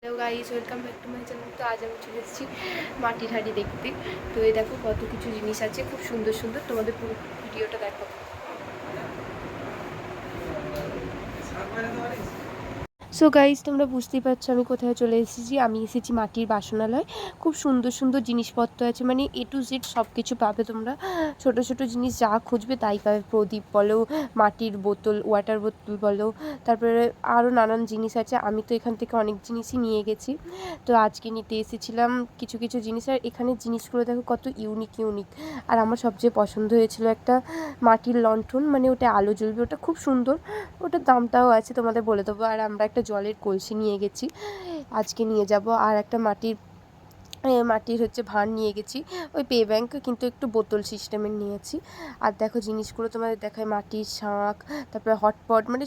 Hello guys, welcome back to my channel. তো আজ আমি চলে এসেছি মাটির হাঁড়ি দেখতে। তো এই দেখো কত কিছু জিনিস আছে, খুব সুন্দর সুন্দর। তোমাদের পুরো ভিডিওটা দেখো। সো গাইস, তোমরা বুঝতেই পারছো আমি কোথায় চলে এসেছি। আমি এসেছি মাটির বাসনালয়। খুব সুন্দর সুন্দর জিনিসপত্র আছে, মানে এ টু জেড সব কিছু পাবে তোমরা। ছোট ছোট জিনিস যা খুঁজবে তাই পাবে। প্রদীপ বলো, মাটির বোতল, ওয়াটার বোতল বলো, তারপরে আরও নানান জিনিস আছে। আমি তো এখান থেকে অনেক জিনিসই নিয়ে গেছি। তো আজকে নিতে এসেছিলাম কিছু কিছু জিনিস। আর এখানে জিনিসগুলো দেখো কত ইউনিক ইউনিক। আর আমার সবচেয়ে পছন্দ হয়েছিল একটা মাটির লণ্ঠন, মানে ওটা আলো জ্বলবে, ওটা খুব সুন্দর। ওটার দামটাও আছে, তোমাদের বলে দেবো। আর আমরা একটা জলের কলসি নিয়ে গেছি, আজকে নিয়ে যাব। আর একটা মাটির হচ্ছে ভাঁড় নিয়ে গেছি, ওই পে ব্যাংক, কিন্তু একটু বোতল সিস্টেমের নিয়েছি। আর দেখো জিনিসগুলো তোমাদের দেখায়, মাটির শাঁখ, তারপরে হটপট, মানে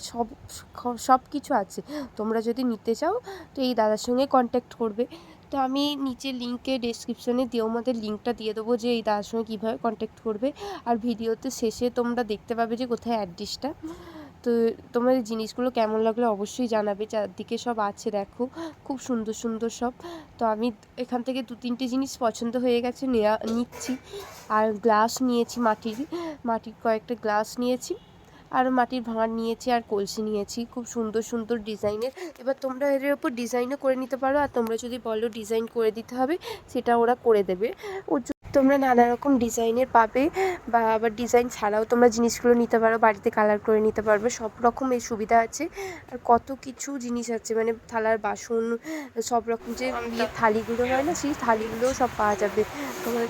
সব কিছু আছে। তোমরা যদি নিতে চাও তো এই দাদার সঙ্গে কন্ট্যাক্ট করবে। তো আমি নিচে লিঙ্কে ডেসক্রিপশনে দিয়েও আমাদের লিঙ্কটা দিয়ে দেবো যে এই দাদার সঙ্গে কীভাবে কন্ট্যাক্ট করবে। আর ভিডিওতে শেষে তোমরা দেখতে পাবে যে কোথায় অ্যাড্রেসটা। তো তোমাদের জিনিসগুলো কেমন লাগলো অবশ্যই জানাবে। চারদিকে সব আছে দেখো, খুব সুন্দর সুন্দর সব। তো আমি এখান থেকে 2-3টে জিনিস পছন্দ হয়ে গেছে, নিচ্ছি। আর গ্লাস নিয়েছি, মাটির কয়েকটা গ্লাস নিয়েছি। আর মাটির ভাঁড় নিয়েছি, আর কলসি নিয়েছি, খুব সুন্দর সুন্দর ডিজাইনের। এবার তোমরা এর ওপর ডিজাইনও করে নিতে পারো। আর তোমরা যদি বলো ডিজাইন করে দিতে হবে, সেটা ওরা করে দেবে। তোমরা নানা রকম ডিজাইনের পাবে, বা আবার ডিজাইন ছাড়াও তোমরা জিনিসগুলো নিতে পারো, বাড়িতে কালার করে নিতে পারবে। সব রকম এই সুবিধা আছে। আর কত কিছু জিনিস আছে, মানে থালার বাসন, সব রকম যে থালিগুলো হয় না, সেই থালিগুলোও সব পাওয়া যাবে। তোমাদের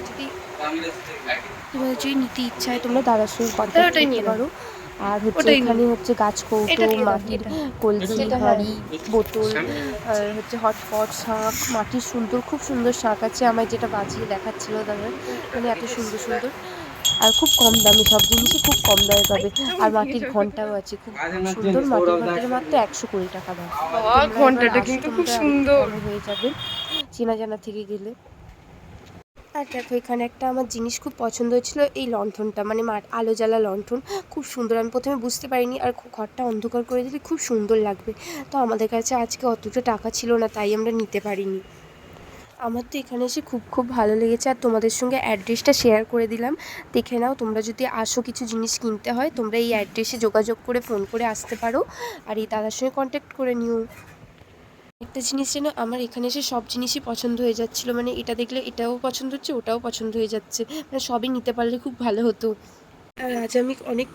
যদি নিতে ইচ্ছা হয় তোমরা দাদার সঙ্গে কন্ট্যাক্ট করতে পারো। আর হচ্ছে এখানে হচ্ছে গাছ কৌটো, মাটির কলসি, হাঁড়ি, বোতল, আর হচ্ছে হটপট, শাঁখ, মাটির সুন্দর, খুব সুন্দর শাঁখ আছে। আমায় যেটা বাজিয়ে দেখাচ্ছিল দাদা, মানে এত সুন্দর সুন্দর। আর খুব কম দামে, সব জিনিসই খুব কম দামে পাবে। আর মাটির ঘন্টাও আছে, খুব সুন্দর। মাটির ঘন্টার মাত্র 120 টাকা দাম। ঘন্টাটা কিন্তু খুব সুন্দর হয়ে যাবে চেনা জানা থেকে গেলে। আর দেখো এখানে একটা আমার জিনিস খুব পছন্দ হয়েছিল, এই লণ্ঠনটা, মানে আলো জ্বালা লণ্ঠন, খুব সুন্দর। আমি প্রথমে বুঝতে পারিনি, আর ঘরটা অন্ধকার করে দিলে খুব সুন্দর লাগবে। তো আমাদের কাছে আজকে অতটা টাকা ছিল না, তাই আমরা নিতে পারিনি। আমার তো এখানে এসে খুব খুব ভালো লেগেছে। আর তোমাদের সঙ্গে অ্যাড্রেসটা শেয়ার করে দিলাম, দেখে নাও। তোমরা যদি আসো কিছু জিনিস কিনতে হয়, তোমরা এই অ্যাড্রেসে যোগাযোগ করে ফোন করে আসতে পারো। আর এই দাদার সঙ্গে কন্ট্যাক্ট করে নিও। একটা জিনিস যেন আমার এখানে এসে সব জিনিসই পছন্দ হয়ে যাচ্ছিলো, মানে এটা দেখলে এটাও পছন্দ হচ্ছে, ওটাও পছন্দ হয়ে যাচ্ছে, মানে সবই নিতে পারলে খুব ভালো হতো। আর আজ আমি অনেক